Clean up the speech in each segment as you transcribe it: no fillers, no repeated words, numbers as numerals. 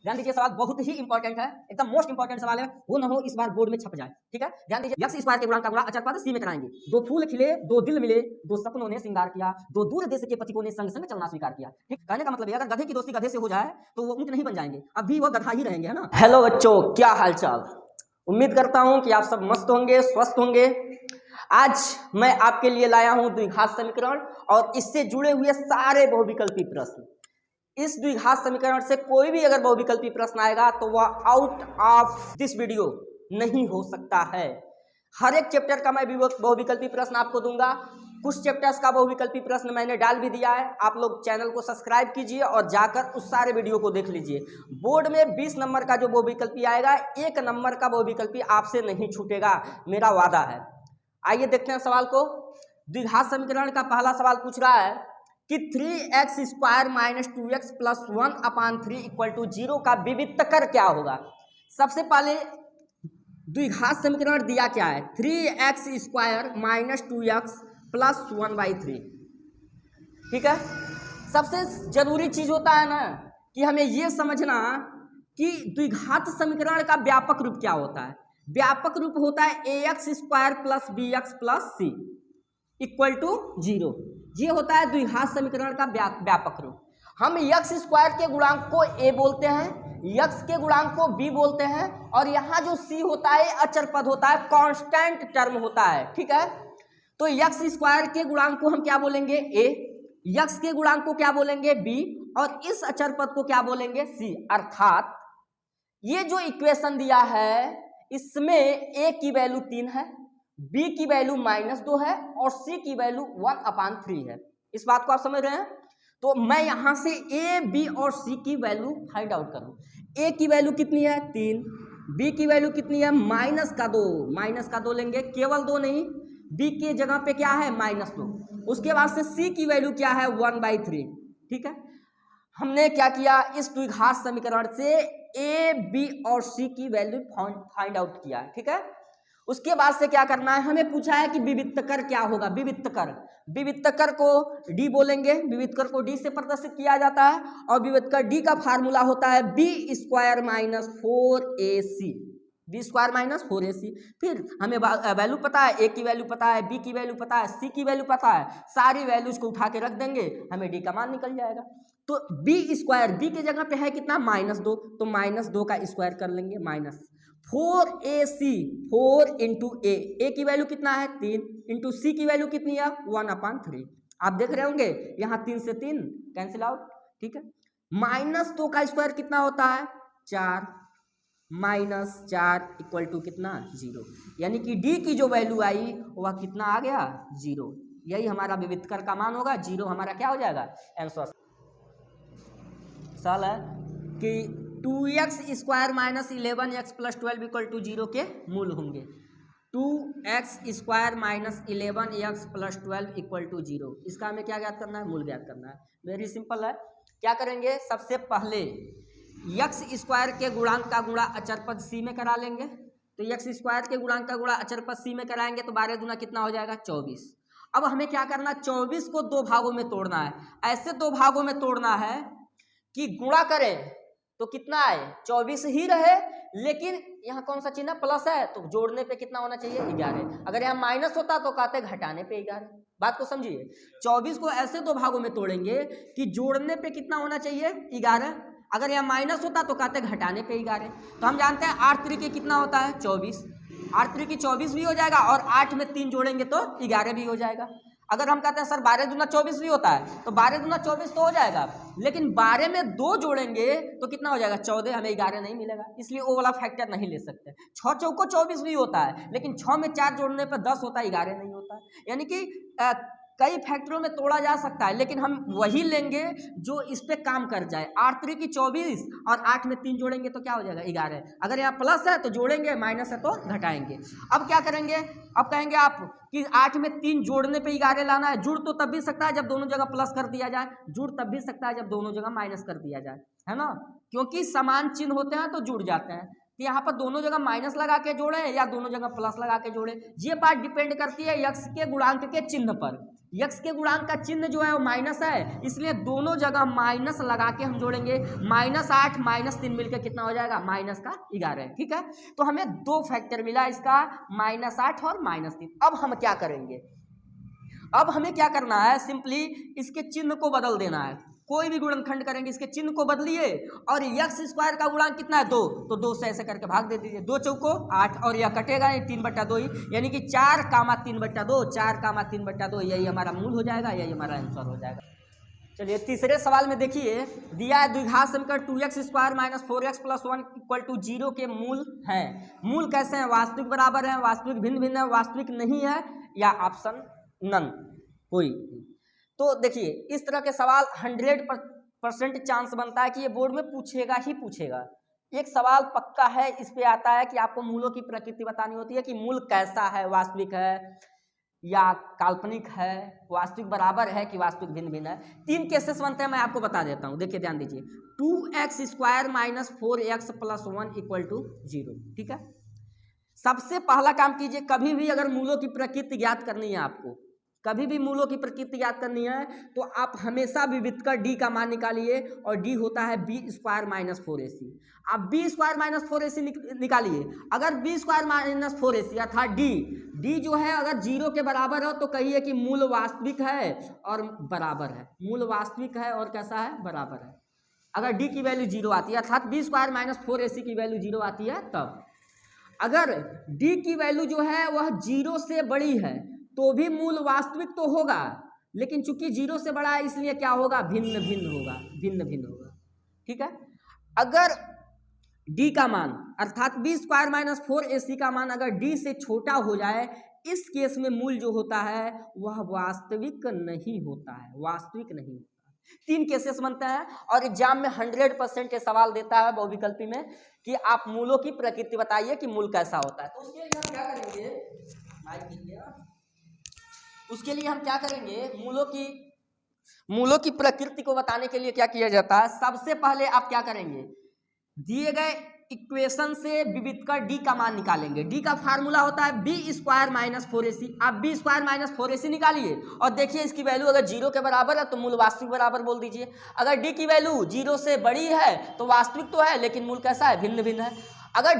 ध्यान दीजिए, सवाल बहुत ही इंपॉर्टेंट है, एकदम मोस्ट इंपॉर्टेंट सवाल है, वो ना हो इस बार बोर्ड में छप जाए। ठीक है, ध्यान दीजिए, यक्स स्क्वायर के गुणांक का गुणा अचर पद सी में कराएंगे। दो फूल खिले, दो दिल मिले, दो सपनों ने श्रृंगार किया, दो दूर देश के पथिकों ने संग संग चलना स्वीकार किया। ठीक, कहने का मतलब है अगर गधे की दोस्ती गधे से हो जाए तो वो ऊंट नहीं बन जाएंगे, अभी वो गधा ही रहेंगे, है ना। हेलो बच्चों, क्या हालचाल। उम्मीद करता हूं कि आप सब मस्त होंगे, स्वस्थ होंगे। आज मैं आपके लिए लाया हूं द्विघात समीकरण और इससे जुड़े हुए सारे बहुविकल्पी प्रश्न। इस द्विघात समीकरण से कोई भी अगर बहुविकल्पी प्रश्न आएगा तो वह आउट ऑफ दिस वीडियो नहीं हो सकता है। हर एक चैप्टर का मैं बहुविकल्पी प्रश्न आपको दूंगा। कुछ चैप्टर्स का बहुविकल्पी प्रश्न मैंने डाल भी दिया है, आप लोग चैनल को सब्सक्राइब कीजिए और जाकर उस सारे वीडियो को देख लीजिए। बोर्ड में 20 नंबर का जो बहुविकल्पी आएगा, 1 नंबर का बहुविकल्पी आपसे नहीं छूटेगा, मेरा वादा है। आइए देखते हैं सवाल को। द्विघात समीकरण का पहला सवाल पूछ रहा है कि 3x square minus 2x plus 1/3 equal to 0 का विविधकर क्या होगा। सबसे पहले द्विघात समीकरण दिया क्या है, 3x square minus 2x plus 1/3। ठीक है, सबसे जरूरी चीज होता है ना कि हमें यह समझना कि द्विघात समीकरण का व्यापक रूप क्या होता है। व्यापक रूप होता है ax square plus bx plus c equal to 0। ये होता है द्विघात समीकरण का व्यापक रूप। हम x स्क्वायर के गुणांक को a बोलते हैं, x के गुणांक को b बोलते हैं, और यहाँ जो c होता है अचर पद होता है, कांस्टेंट टर्म होता है। ठीक है, तो x स्क्वायर के गुणांक को हम क्या बोलेंगे a, x के गुणांक को क्या बोलेंगे b, और इस अचर पद को क्या बोलेंगे c। अर्थात ये जो इक्वेशन दिया है इसमें a की वैल्यू 3 है, b की वैल्यू -2 है और c की वैल्यू 1/3 है। इस बात को आप समझ रहे हैं। तो मैं यहां से a, b और c की वैल्यू फाइंड आउट करूं। a की वैल्यू कितनी है 3, b की वैल्यू कितनी है -2 लेंगे, केवल 2 नहीं, b की जगह पे क्या है -2। उसके बाद से c की वैल्यू क्या है 1/3। ठीक है, हमने क्या किया, इस द्विघात समीकरण से a, b और c की वैल्यू फाइंड आउट किया है। ठीक है, उसके बाद से क्या करना है, हमें पूछा है कि विविधकर क्या होगा। विविधकर को d बोलेंगे, विविधकर को d से प्रदर्शित किया जाता है, और विविधकर d का फार्मूला होता है b square minus 4ac, b square minus 4ac। फिर हमें वैल्यू पता है, a की वैल्यू पता है, b की वैल्यू पता है, c की वैल्यू पता है, सारी वैल्यूज को उठा के रख देंगे, हमें d का मान निकल जाएगा। तो b स्क्वायर, b की जगह पे है कितना -2, तो -2 का स्क्वायर कर लेंगे, माइनस 4ac, 4 इंटू a की वैल्यू कितना है 3, इंटू c की वैल्यू कितनी है 1/3। आप देख रहे होंगे यहाँ 3 से 3 कैंसिल आउट। ठीक है, -2 का स्क्वायर कितना होता है 4, -4 इक्वल टू कितना 0, यानी कि d की जो वैल्यू आई वह कितना आ गया 0। यही हमारा विविधकर का मान होगा, 0 हमारा क्या हो जाएगा आंसर। सवाल है कि 2x square minus 11x plus 12 equal to 0 के मूल होंगे। 2x square minus 11x plus 12 equal to 0, इसका हमें क्या ज्ञात करना है, मूल ज्ञात करना है। वेरी सिंपल है, क्या करेंगे, सबसे पहले x स्क्वायर के गुणांक का गुणा अचर पद c में करा लेंगे। तो x स्क्वायर के गुणांक का गुणा अचर पद c में कराएंगे तो 12 दूना कितना हो जाएगा 24। अब हमें क्या करना, 24 को 2 भागों में तोड़ना है। ऐसे 2 भागों में तोड़ना है कि गुणा करें तो कितना आए 24 ही रहे, लेकिन यहाँ कौन सा चिन्ह प्लस है तो जोड़ने पे कितना होना चाहिए 11। अगर यहाँ माइनस होता तो कहते घटाने पे 11। बात को समझिए, 24 को ऐसे 2 भागों में तोड़ेंगे कि जोड़ने पे कितना होना चाहिए 11, अगर यहाँ माइनस होता तो कहते घटाने पे 11। तो हम जानते हैं 8 3 कितना होता है 24, 8 3 24 भी हो जाएगा, और 8 में 3 जोड़ेंगे तो 11 भी हो जाएगा। अगर हम कहते हैं सर 12 दूना 24 भी होता है, तो 12 दूना 24 तो हो जाएगा, लेकिन 12 में 2 जोड़ेंगे तो कितना हो जाएगा 14, हमें 11 नहीं मिलेगा, इसलिए वो वाला फैक्टर नहीं ले सकते। 6 चौको 24 भी होता है, लेकिन 6 में 4 जोड़ने पर 10 होता है, 11 नहीं होता है। यानी कि कई फैक्टरों में तोड़ा जा सकता है, लेकिन हम वही लेंगे जो इस पे काम कर जाए। 8 3 24 और 8 में 3 जोड़ेंगे तो क्या हो जाएगा 11। अगर यहाँ प्लस है तो जोड़ेंगे, माइनस है तो घटाएंगे। अब क्या करेंगे, अब कहेंगे आप कि 8 में 3 जोड़ने पे 11 लाना है। जुड़ तो तब भी सकता है जब दोनों जगह प्लस कर दिया जाए, जुड़ तब भी सकता है जब दोनों जगह माइनस कर दिया जाए, है ना, क्योंकि समान चिन्ह होते हैं तो जुड़ जाते हैं। तो यहाँ पर दोनों जगह माइनस लगा के जोड़े या दोनों जगह प्लस लगा के जोड़े, ये बात डिपेंड करती है यक्स के गुणांक के चिन्ह पर। यक्स के गुणांक का चिन्ह जो है वो माइनस है, इसलिए दोनों जगह माइनस लगा के हम जोड़ेंगे। -8 -3 मिलकर कितना हो जाएगा, -11। ठीक है, तो हमें दो फैक्टर मिला इसका, -8 और -3। अब हम क्या करेंगे, अब हमें क्या करना है, सिंपली इसके चिन्ह को बदल देना है। कोई भी गुणनखंड करेंगे इसके चिन्ह को बदलिए और यक्स स्क्वायर का गुणांक कितना है 2, तो 2 से ऐसे करके भाग दे दीजिए। 2 चौको 8 और यह कटेगा नहीं, 3/2 ही, यानी कि 4,3/2, 4,3/2 यही हमारा मूल हो जाएगा, यही हमारा आंसर हो जाएगा। चलिए तीसरे सवाल में देखिए, दिया है द्विघात समीकरण 2x square minus 4x plus 1 equal to 0 के मूल हैं। मूल कैसे हैं, वास्तविक बराबर है, वास्तविक भिन्न भिन्न है, वास्तविक नहीं है, या ऑप्शन नन कोई। तो देखिए इस तरह के सवाल 100% चांस बनता है कि ये बोर्ड में पूछेगा ही पूछेगा। एक सवाल पक्का है, इस पे आता है कि आपको मूलों की प्रकृति बतानी होती है कि मूल कैसा है, वास्तविक है या काल्पनिक है, वास्तविक बराबर है कि वास्तविक भिन्न भिन्न है। 3 केसेस बनते हैं, मैं आपको बता देता हूँ, देखिए ध्यान दीजिए। 2x square minus 4x plus 1 equal to 0। ठीक है, सबसे पहला काम कीजिए, कभी भी अगर मूलों की प्रकृति ज्ञात करनी है आपको, कभी भी मूलों की प्रकृति याद करनी है तो आप हमेशा विविध कर d का मान निकालिए, और d होता है b स्क्वायर माइनस 4ac। आप b स्क्वायर माइनस 4ac निकालिए। अगर b स्क्वायर माइनस 4ac अर्थात d जो है अगर 0 के बराबर हो तो कहिए कि मूल वास्तविक है और बराबर है। मूल वास्तविक है और कैसा है, बराबर है। अगर d की वैल्यू 0 आती है अर्थात b स्क्वायर माइनस 4ac की वैल्यू 0 आती है तब। अगर d की वैल्यू जो है वह 0 से बड़ी है तो भी मूल वास्तविक तो होगा, लेकिन चूंकि 0 से बड़ा है इसलिए क्या होगा, भिन्न भिन्न होगा, भिन्न भिन्न होगा। ठीक है, अगर d का मान अर्थात b स्क्वायर माइनस 4ac का मान अगर d से छोटा हो जाए, इस केस में मूल जो होता है वह वास्तविक नहीं होता है, वास्तविक नहीं होता। 3 केसेस बनते हैं और एग्जाम में 100% ये सवाल देता है बहुविकल्पी में कि आप मूलों की प्रकृति बताइए कि मूल कैसा होता है। तो उसके लिए हम क्या करेंगे, उसके लिए हम क्या करेंगे, मूलों की प्रकृति को बताने के लिए क्या किया जाता है, सबसे पहले आप क्या करेंगे, दिए गए इक्वेशन से विविध कर d का मान निकालेंगे। d का फार्मूला होता है b स्क्वायर माइनस 4ac। आप b स्क्वायर माइनस 4ac निकालिए और देखिए इसकी वैल्यू अगर 0 के बराबर है तो मूल वास्तविक बराबर बोल दीजिए। अगर d की वैल्यू 0 से बड़ी है तो वास्तविक तो है लेकिन मूल कैसा है, भिन्न भिन्न है। अगर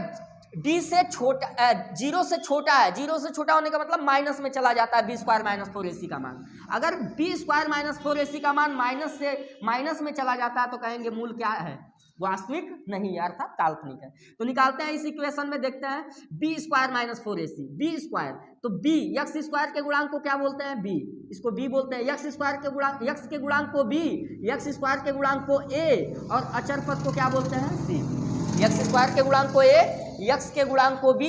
d से छोटा 0 से छोटा है, 0 से छोटा होने का मतलब माइनस में चला जाता है b स्क्वायर माइनस 4ac का मान। अगर b स्क्वायर माइनस 4ac का मान माइनस में चला जाता है तो कहेंगे मूल क्या है, वास्तविक नहीं है अर्थात काल्पनिक है। तो निकालते हैं इस इक्वेशन में, देखते हैं b square minus 4ac, b square तो b यक्स स्क्वायर के गुणांक को क्या बोलते हैं, b, इसको b बोलते हैं। यक्स स्क्वायर के गुणांक, यक्स के गुणांक को b, यक्स स्क्वायर के गुणांक को a और अचर पद को क्या बोलते हैं, c। यक्स स्क्वायर के गुणांक को a, यक्स के गुणांक को b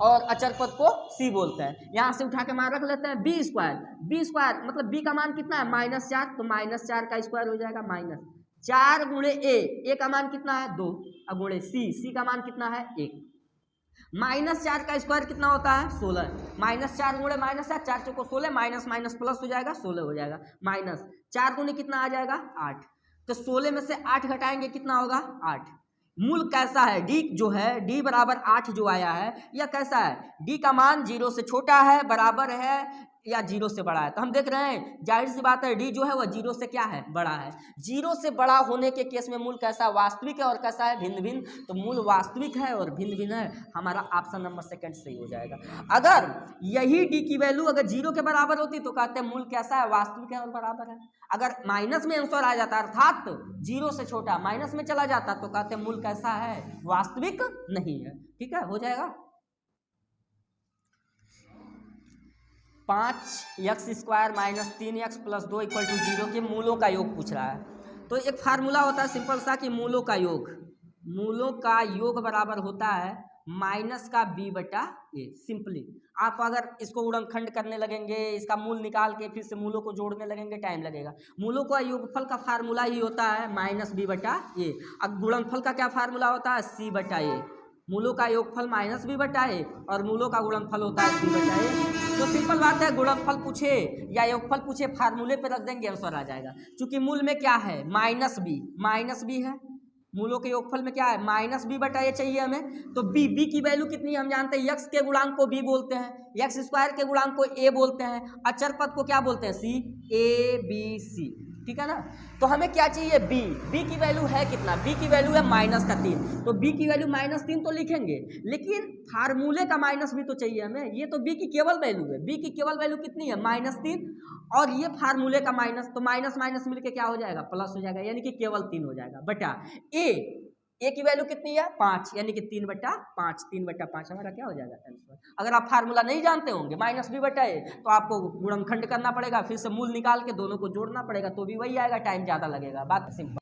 और अचर पद को c बोलते हैं। यहाँ से उठा के मान रख लेते हैं b स्क्वायर मतलब b का मान कितना है, -4, तो -4 का स्क्वायर हो जाएगा -4 गुणे a का मान कितना है 2, अब गुणे c का मान कितना है 1। -4 का स्क्वायर कितना होता है 16, -4 गुणे -4, 4 चौको 16, माइनस माइनस प्लस हो जाएगा 16 हो जाएगा, -4 गुणे कितना आ जाएगा 8, तो 16 में से 8 घटाएंगे कितना होगा 8। मूल कैसा है, d जो है d बराबर 8 जो आया है यह कैसा है, d का मान 0 से छोटा है, बराबर है या 0 से बड़ा है। तो हम देख रहे हैं जाहिर सी बात है d जो है वह 0 से क्या है, बड़ा है। 0 से बड़ा होने के केस में मूल कैसा है, वास्तविक है और कैसा है, भिन्न भिन्न। तो मूल वास्तविक है और भिन्न भिन्न है, हमारा ऑप्शन नंबर सेकंड सही हो जाएगा। अगर यही d की वैल्यू अगर 0 के बराबर होती तो कहते हैं मूल कैसा है, वास्तविक है और बराबर है। अगर माइनस में आंसर आ जाता अर्थात 0 से छोटा माइनस में चला जाता तो कहते हैं मूल कैसा है, वास्तविक नहीं है। ठीक है, हो जाएगा। 5x square minus 3x plus 2 equal to 0 के मूलों का योग पूछ रहा है। तो एक फार्मूला होता है सिंपल सा कि मूलों का योग बराबर होता है माइनस का b बटा a। सिंपली आप अगर इसको गुणनखंड करने लगेंगे, इसका मूल निकाल के फिर से मूलों को जोड़ने लगेंगे, टाइम लगेगा। मूलों का योगफल का फार्मूला ही होता है -b बटा a। अब गुणनफल का क्या फार्मूला होता है, c बटा a। मूलों का योगफल -b बटा a और मूलों का गुणनफल होता है c बटा a। तो सिंपल बात है, गुणनफल पूछे या योगफल पूछे फार्मूले पे रख देंगे आंसर आ जाएगा। क्योंकि मूल में क्या है, -b है मूलों के योगफल में क्या है, माइनस बी बटा ए चाहिए हमें। तो बी, बी की वैल्यू कितनी है हम जानते हैं, यक्स के गुणांक को बी बोलते हैं, यक्स स्क्वायर के गुणांक को ए बोलते हैं, अचर पद को क्या बोलते हैं, सी, ए बी सी, ठीक है ना। तो हमें क्या चाहिए, बी, बी की वैल्यू है कितना, बी की वैल्यू है -3, तो बी की वैल्यू -3 तो लिखेंगे, लेकिन फार्मूले का माइनस भी तो चाहिए हमें। ये तो बी की केवल वैल्यू है, बी की केवल वैल्यू कितनी है, -3, और ये फार्मूले का माइनस, तो माइनस माइनस मिलके क्या हो जाएगा, प्लस हो जाएगा, यानी कि केवल 3 हो जाएगा बटा ए की वैल्यू कितनी है 5, यानी कि 3/5, 3/5 हमारा क्या हो जाएगा आंसर। अगर आप फार्मूला नहीं जानते होंगे माइनस बी बटा ए, तो आपको गुणनखंड करना पड़ेगा, फिर से मूल निकाल के दोनों को जोड़ना पड़ेगा, तो भी वही आएगा, टाइम ज्यादा लगेगा, बात सिंपल।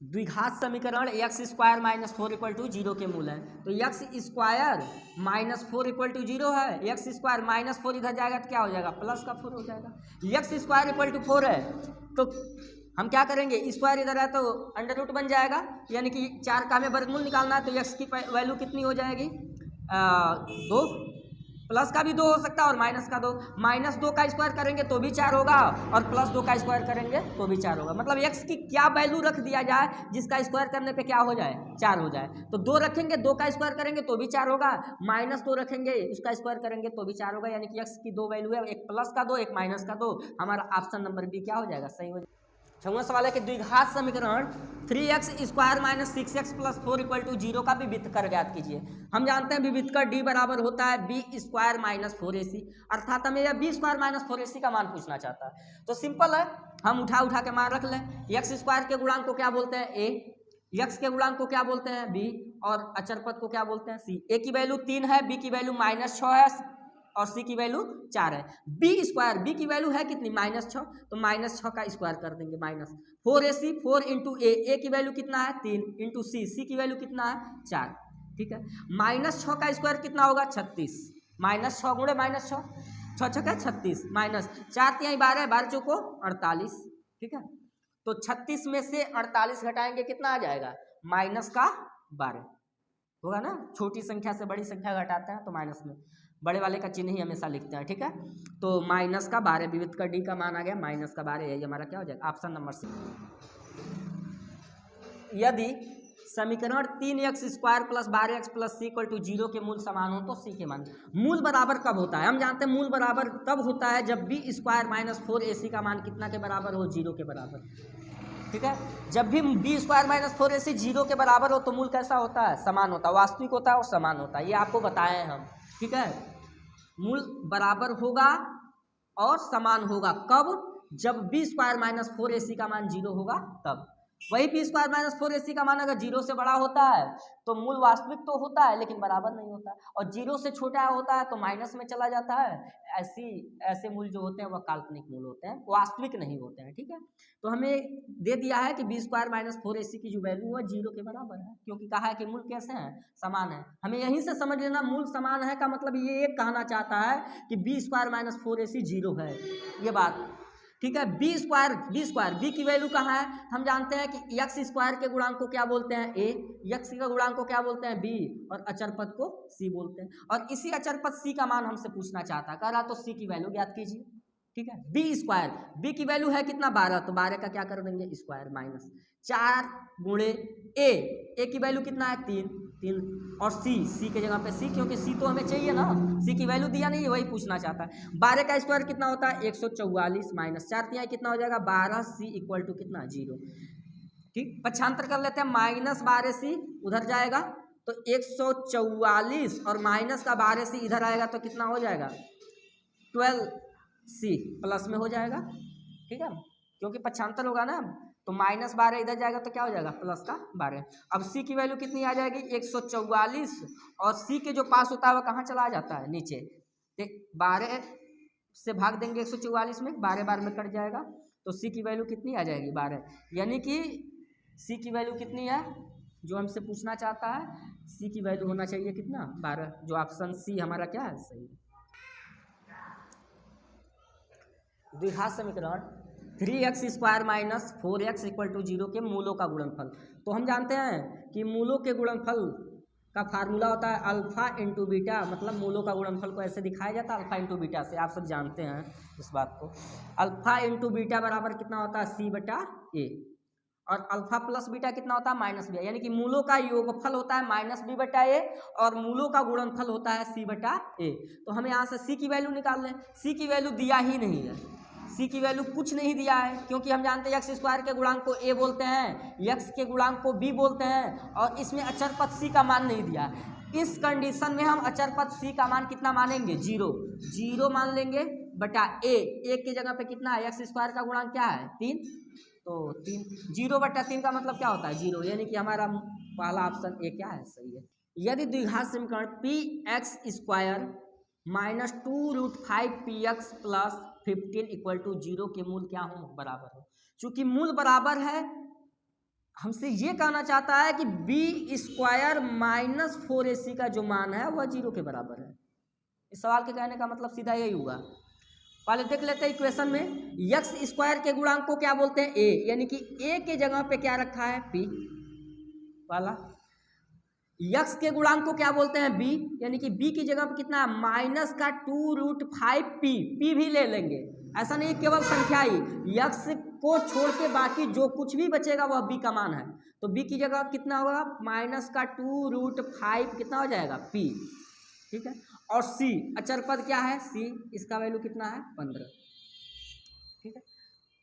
द्विघात समीकरण x स्क्वायर -4 = 0 के मूल है, तो x स्क्वायर -4 = 0 है, x स्क्वायर -4 इधर जाएगा तो क्या हो जाएगा, प्लस का 4 हो जाएगा। x स्क्वायर = 4 है, तो हम क्या करेंगे, स्क्वायर इधर है तो अंडर रूट बन जाएगा, यानी कि 4 का हमें वर्गमूल निकालना है, तो x की वैल्यू कितनी हो जाएगी, 2, प्लस का भी 2 हो सकता है और माइनस का 2, -2 का स्क्वायर करेंगे तो भी 4 होगा, और +2 का स्क्वायर करेंगे तो भी 4 होगा। मतलब x की क्या वैल्यू रख दिया जाए जिसका स्क्वायर करने पे क्या हो जाए, 4 हो जाए। तो 2 रखेंगे, 2 का स्क्वायर करेंगे तो भी 4 होगा, -2 रखेंगे उसका स्क्वायर करेंगे तो भी 4 होगा, यानी कि x की 2 वैल्यू है, एक प्लस का 2, एक माइनस का 2, हमारा ऑप्शन नंबर बी क्या हो जाएगा, सही हो जाएगा। 6वां सवाल है कि द्विघात समीकरण 3x स्क्वायर -6x + 4 = 0 का विविध कर ज्ञात कीजिए। हम जानते हैं विविध कर d बराबर होता है b स्क्वायर -4ac, अर्थात हमें यह b स्क्वायर -4ac का मान पूछना चाहता है। तो सिंपल है, हम उठा के मान रख लें, x स्क्वायर के गुणांक को क्या बोलते हैं, a, x के गुणांक को क्या बोलते हैं, b, और अचर पद को क्या बोलते हैं, c। a की वैल्यू 3 है, b की वैल्यू -6 है, और c की वैल्यू 4 है। b स्क्वायर, b की वैल्यू है कितनी, -6, तो -6 का स्क्वायर कर देंगे, -4ac, 4 × a की वैल्यू कितना है 3, × c की वैल्यू कितना है 4, ठीक है। -6 का स्क्वायर कितना होगा 36, -6 गुणे -6, 6 6 36, -4 3 12, 12 चौको 48, ठीक है। तो 36 में से 48 घटाएंगे कितना आ जाएगा, -12 होगा ना। छोटी संख्या से बड़ी संख्या घटाते हैं तो माइनस में बड़े वाले का चिन्ह ही हमेशा लिखते हैं, ठीक है। तो -12 विविध का डी का मान आ गया -12, यही हमारा क्या हो जाएगा, ऑप्शन नंबर सी। यदि समीकरण 3x स्क्वायर + 12x + c = 0 के मूल समान हो तो c के मान। मूल बराबर कब होता है, हम जानते हैं मूल बराबर तब होता है जब b स्क्वायर -4ac का मान कितना के बराबर हो, 0 के बराबर, ठीक है। जब भी b स्क्वायर -4ac 0 के बराबर हो तो मूल कैसा होता है, समान होता है, वास्तविक होता है और समान होता है, ये आपको बताए हैं हम, ठीक है। मूल बराबर होगा और समान होगा कब, जब b स्क्वायर -4ac का मान 0 होगा तब। वही b स्क्वायर -4ac का मान अगर 0 से बड़ा होता है तो मूल वास्तविक तो होता है लेकिन बराबर नहीं होता, और 0 से छोटा होता है तो माइनस में चला जाता है। ऐसे मूल जो होते हैं वह काल्पनिक मूल होते हैं, वास्तविक नहीं होते हैं, ठीक है। तो हमें दे दिया है कि b स्क्वायर -4ac की जो वैल्यू है 0 के बराबर है, क्योंकि कहा है कि मूल कैसे हैं, समान है। हमें यहीं से समझ लेना, मूल समान है का मतलब ये एक कहना चाहता है कि b स्क्वायर -4ac 0 है, ये बात, ठीक है। b स्क्वायर b की वैल्यू कहाँ है, हम जानते हैं कि x स्क्वायर के गुणांक को क्या बोलते हैं a, x के गुणांक को क्या बोलते हैं b, और अचर पद को c बोलते हैं, और इसी अचर पद c का मान हमसे पूछना चाहता है, कह रहा तो c की वैल्यू ज्ञात कीजिए, ठीक है। b स्क्वायर, b की वैल्यू है कितना 12, तो 12 का क्या कर देंगे स्क्वायर, -4 गुणे a की वैल्यू कितना है 3, और c के जगह पे c, क्योंकि c तो हमें चाहिए ना, c की वैल्यू दिया नहीं है, वही पूछना चाहता है। 12 का स्क्वायर कितना होता है 144, -4 3 कितना हो जाएगा 12c = कितना 0, ठीक। पक्षांतर कर लेते हैं, -12c उधर जाएगा तो 144, और -12c इधर आएगा तो कितना हो जाएगा 12c प्लस में हो जाएगा, ठीक है, क्योंकि पक्षांतर होगा ना, तो -12 इधर जाएगा तो क्या हो जाएगा +12। अब c की वैल्यू कितनी आ जाएगी 144, और c के जो पास होता है वह कहाँ चला जाता है नीचे, 12 से भाग देंगे 144 में, 12 बार में कट जाएगा, तो c की वैल्यू कितनी आ जाएगी 12, यानी कि c की वैल्यू कितनी है जो हमसे पूछना चाहता है, c की वैल्यू होना चाहिए कितना 12, जो ऑप्शन सी हमारा क्या है सही। द्विघात समीकरण 3x स्क्वायर -4x = 0 के मूलों का गुणनफल। तो हम जानते हैं कि मूलों के गुणनफल का फार्मूला होता है अल्फा इंटू बीटा, मतलब मूलों का गुणनफल को ऐसे दिखाया जाता है अल्फा इंटू बीटा से, आप सब जानते हैं इस बात को। अल्फा इंटू बीटा बराबर कितना होता है c/a, और अल्फा प्लस बीटा कितना होता है माइनस बी, यानी कि मूलों का योगफल होता है माइनस बी बटा ए और मूलों का गुणनफल होता है सी बटा ए। तो हमें यहाँ से सी की वैल्यू निकाल लें। सी की वैल्यू दिया ही नहीं है, सी की वैल्यू कुछ नहीं दिया है, क्योंकि हम जानते हैं एक्स स्क्वायर के गुणांक को ए बोलते हैं, एक्स के गुणांक को बी बोलते हैं, और इसमें अचर पद सी का मान नहीं दिया। इस कंडीशन में हम अचर पद सी का मान कितना मानेंगे, जीरो, जीरो मान लेंगे बटा ए। एक की जगह पे कितना है, एक्स स्क्वायर का गुणांक क्या है 3, तो 3, 0 बटा 3 का मतलब क्या होता है 0, यानी कि हमारा पहला ऑप्शन ए क्या है, सही है। यदि द्विघात समीकरण p x square minus 2√5 p x plus 15 equal to 0 के मूल क्या हो, बराबर हो। चूंकि मूल बराबर है, हमसे ये कहना चाहता है कि बी स्क्वायर माइनस 4ac का जो मान है वह 0 के बराबर है। इस सवाल के कहने का मतलब सीधा यही हुआ। पहले देख लेते हैं इक्वेशन में, एक्स स्क्वायर के गुणांक को क्या बोलते हैं ए, यानी कि ए के जगह पे क्या रखा है पी वाला। यक्स के गुणांक को क्या बोलते हैं बी, यानी कि बी की जगह पे कितना है माइनस का 2√5 पी भी ले लेंगे, ऐसा नहीं केवल संख्या ही, यक्स को छोड़ के बाकी जो कुछ भी बचेगा वह बी का मान है। तो बी की जगह कितना होगा माइनस का 2√5 कितना हो जाएगा पी, ठीक है। और सी अचर पद क्या है सी, इसका वैल्यू कितना है 15, ठीक है।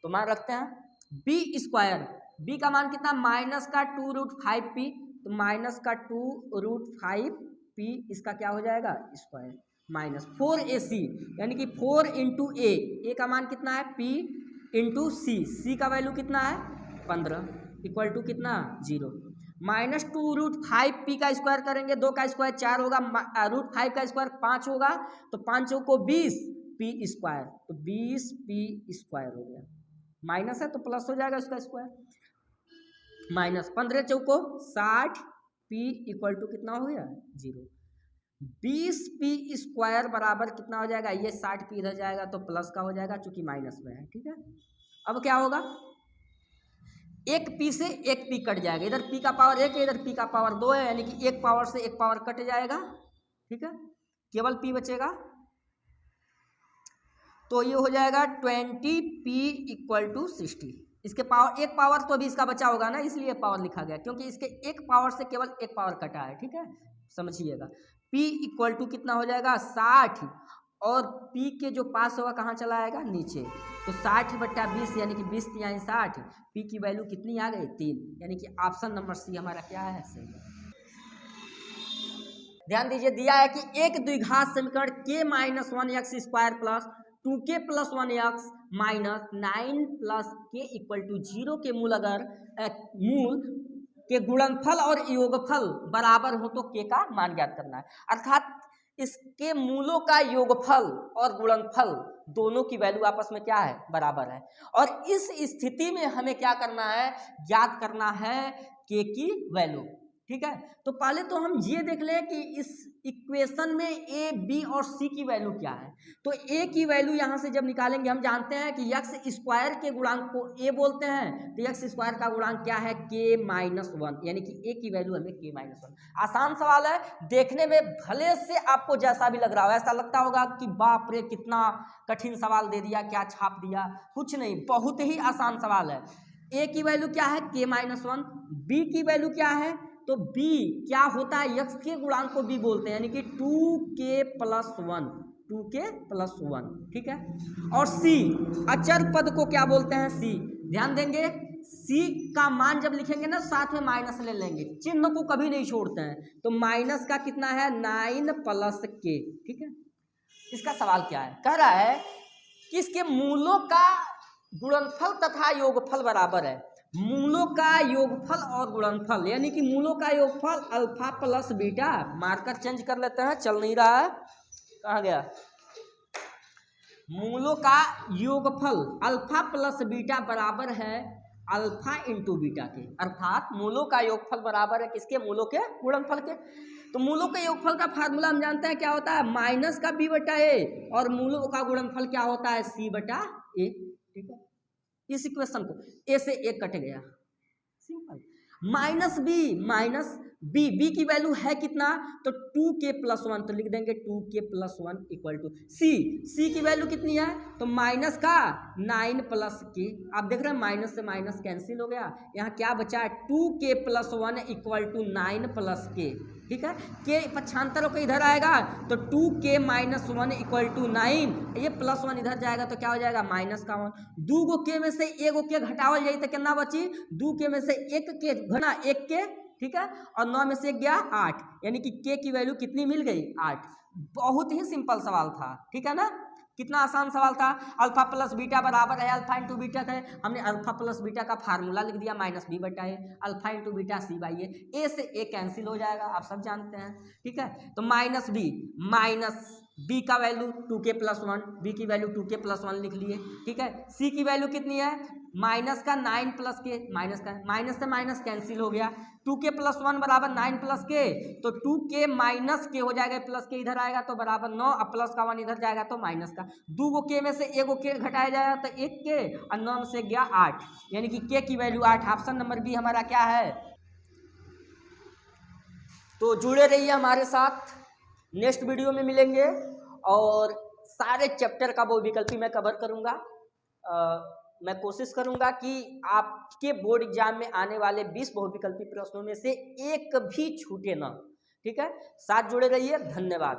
तो मान रखते हैं बी स्क्वायर, बी का मान कितना माइनस का 2√5 पी, तो माइनस का 2√5 पी इसका क्या हो जाएगा स्क्वायर माइनस 4ac, यानी कि 4 इंटू ए का मान कितना है पी इंटू सी का वैल्यू कितना है 15 इक्वल टू कितना 0, माइनस 2√5 पी का स्क्वायर करेंगे, 2 का स्क्वायर 4 होगा, √5 का स्क्वायर 5 होगा, तो 5 को 20 पी स्क्वायर, तो 20 पी स्क्वायर हो गया, माइनस है तो प्लस हो जाएगा उसका स्क्वायर, माइनस 15 चौको 60 पी इक्वल टू कितना हो गया 0, 20 पी स्क्वायर बराबर कितना हो जाएगा, ये 60 पी इधर जाएगा तो प्लस का हो जाएगा चूंकि माइनस में है, ठीक है। अब क्या होगा, एक पी से एक पी कट जाएगा, इधर पी का पावर 1 है इधर पी का पावर 2 है, यानी कि एक पावर से एक पावर कट जाएगा, ठीक है, केवल पी बचेगा। तो ये हो जाएगा 20 पी इक्वल टू 60, इसके पावर एक पावर तो अभी इसका बचा होगा ना, इसलिए पावर लिखा गया, क्योंकि इसके एक पावर से केवल एक पावर कटा है, ठीक है, समझिएगा। P इक्वल टू कितना हो जाएगा 60, और P के जो पास होगा कहाँ चला आएगा नीचे, तो 60 बट्टा 20 यानी कि 20 तिहाई 60, P की वैल्यू कितनी आ गई 3, यानी कि ऑप्शन नंबर सी हमारा क्या है सही। ध्यान दीजिए दिया है कि एक द्विघात समीकरण k-1 x square plus 2k plus 1 x minus 9 plus के इक्वल टू 0 के मूल अगर मूल के गुणनफल और योगफल बराबर हो तो के का मान ज्ञात करना है, अर्थात इसके मूलों का योगफल और गुणनफल दोनों की वैल्यू आपस में क्या है बराबर है, और इस स्थिति में हमें क्या करना है ज्ञात करना है के की वैल्यू, ठीक है। तो पहले तो हम ये देख लें कि इस इक्वेशन में ए बी और सी की वैल्यू क्या है। तो ए की वैल्यू यहाँ से जब निकालेंगे, हम जानते हैं कि एक्स स्क्वायर के गुणांक को ए बोलते हैं, तो एक्स स्क्वायर का गुणांक क्या है k-1, यानी कि ए की वैल्यू हमें k-1। आसान सवाल है, देखने में भले से आपको जैसा भी लग रहा हो, ऐसा लगता होगा कि बाप रे कितना कठिन सवाल दे दिया, क्या छाप दिया, कुछ नहीं, बहुत ही आसान सवाल है। ए की वैल्यू क्या है k-1, बी की वैल्यू क्या है, तो b क्या होता है x के गुणांक को b बोलते हैं, यानी कि 2k प्लस 1, ठीक है। और c अचर पद को क्या बोलते हैं c, ध्यान देंगे c का मान जब लिखेंगे ना साथ में माइनस ले लेंगे, चिन्ह को कभी नहीं छोड़ते हैं, तो माइनस का कितना है 9 प्लस k, ठीक है। इसका सवाल क्या है, कह रहा है कि इसके मूलों का गुणनफल तथा योगफल बराबर है, मूलों का योगफल और गुणनफल, यानी कि मूलों का योगफल alpha plus beta, marker change कर लेते हैं चल नहीं रहा है, कहाँ गया, मूलों का योगफल अल्फा प्लस बीटा बराबर है अल्फा इंटू बीटा के, अर्थात मूलों का योगफल बराबर है किसके, मूलों के गुणनफल के। तो मूलों के योगफल का फार्मूला हम जानते हैं क्या होता है, माइनस का बी बटा ए, और मूलों का गुणनफल क्या होता है सी बटा ए, ठीक है। इस इक्वेशन को ए से एक कट गया, simple, minus b minus b की वैल्यू है कितना, तो 2k+1, तो लिख देंगे 2k+1 इक्वल टू सी की वैल्यू कितनी है, तो माइनस का 9 प्लस के। आप देख रहे हैं माइनस से माइनस कैंसिल हो गया, यहाँ क्या बचा है 2k+1 इक्वल टू 9 प्लस के। ठीक है, के पक्षांतर होकर इधर आएगा तो 2k-1 इक्वल टू 9, ये +1 इधर जाएगा तो क्या हो जाएगा -1। 2 गो के में से 1 गो के घटावल जाए तो कितना बची, 2 के में से 1 के घना 1 के, ठीक है, और 9 में से 1 गया 8, यानी कि के की वैल्यू कितनी मिल गई 8। बहुत ही सिंपल सवाल था, ठीक है ना, कितना आसान सवाल था। अल्फा प्लस बीटा बराबर है अल्फा इंटू बीटा का, हमने अल्फा प्लस बीटा का फार्मूला लिख दिया -b/a, alpha into beta c/a, ए से ए कैंसिल हो जाएगा, आप सब जानते हैं। ठीक है, तो -b का वैल्यू 2k+1, बी की वैल्यू 2k+1 लिख लिए। ठीक है, सी की वैल्यू कितनी है, माइनस का 9 प्लस के, माइनस से माइनस कैंसिल हो गया, 2k+1 बराबर 9 प्लस के, तो 2k माइनस के हो जाएगा, प्लस के इधर आएगा तो बराबर 9, अब प्लस का 1 इधर जाएगा तो माइनस का, 2 गो के में से 1 गो के घटाया जाएगा तो 1 के, और 9 में से गया 8, यानी कि के की वैल्यू 8। ऑप्शन नंबर बी हमारा क्या है। तो जुड़े रहिए हमारे साथ, नेक्स्ट वीडियो में मिलेंगे और सारे चैप्टर का वो विकल्पी मैं कवर करूंगा। मैं कोशिश करूंगा कि आपके बोर्ड एग्जाम में आने वाले 20 बहुविकल्पी प्रश्नों में से एक भी छूटे ना। ठीक है, साथ जुड़े रहिए, धन्यवाद।